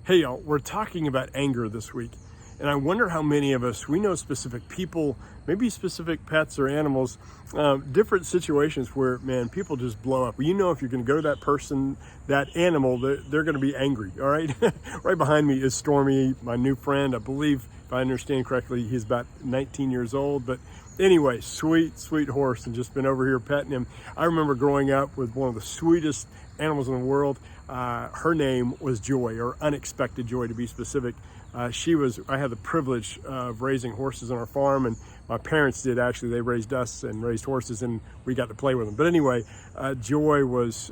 Hey y'all, we're talking about anger this week. And I wonder how many of us, we know specific people, maybe specific pets or animals, different situations where, man, people just blow up. Well, you know, if you're going to go to that person, that animal, they're going to be angry, all right? Right behind me is Stormy, my new friend. I believe, if I understand correctly, he's about 19 years old. But anyway, sweet, sweet horse, and just been over here petting him. I remember growing up with one of the sweetest animals in the world. Her name was Joy, or Unexpected Joy to be specific. I had the privilege of raising horses on our farm, and my parents did actually. They raised us and raised horses, and we got to play with them. But anyway, Joy was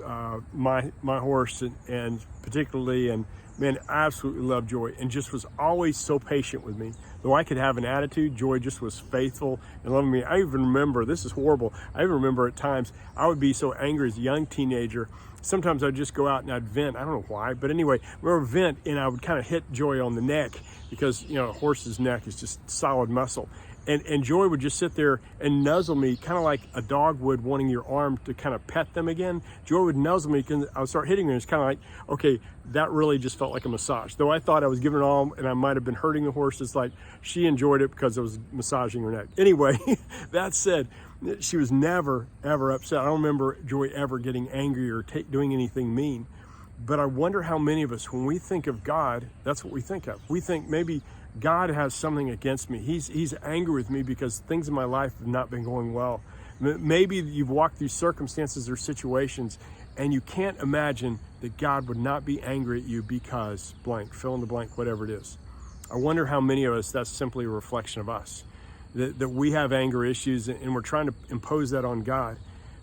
my horse, and particularly, and man, I absolutely loved Joy, and just was always so patient with me. Though I could have an attitude, Joy just was faithful and loving me. I even remember, this is horrible, I even remember at times I would be so angry as a young teenager. Sometimes I'd just go out and I'd vent. I don't know why, but anyway, I remember vent, and I would kind of hit Joy on the neck because, you know, a horse's neck is just solid muscle. And Joy would just sit there and nuzzle me, kind of like a dog would wanting your arm to kind of pet them again. Joy would nuzzle me, because I would start hitting her. It's kind of like, okay, that really just felt like a massage. Though I thought I was giving it all, and I might have been hurting the horse. It's like she enjoyed it because I was massaging her neck. Anyway, that said, she was never, ever upset. I don't remember Joy ever getting angry or doing anything mean. But I wonder how many of us, when we think of God, that's what we think of. We think maybe God has something against me. He's angry with me because things in my life have not been going well. Maybe you've walked through circumstances or situations and you can't imagine that God would not be angry at you because blank, fill in the blank, whatever it is. I wonder how many of us, that's simply a reflection of us. That we have anger issues and we're trying to impose that on God.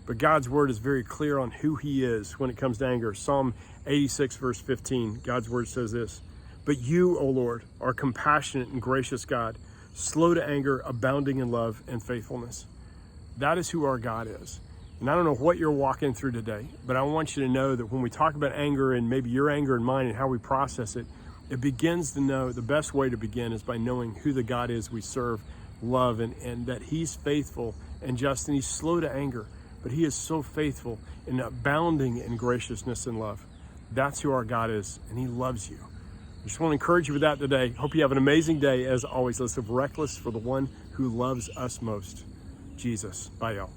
But God's word is very clear on who he is when it comes to anger. Psalm 86 verse 15, God's word says this: "But you, O Lord, are compassionate and gracious God, slow to anger, abounding in love and faithfulness." That is who our God is. And I don't know what you're walking through today, but I want you to know that when we talk about anger, and maybe your anger and mine and how we process it, it begins to know, the best way to begin is by knowing who the God is we serve, love, and that he's faithful and just, and he's slow to anger, but he is so faithful and abounding in graciousness and love. That's who our God is, and he loves you. I just want to encourage you with that today. Hope you have an amazing day. As always, let's live reckless for the one who loves us most, Jesus. Bye, y'all.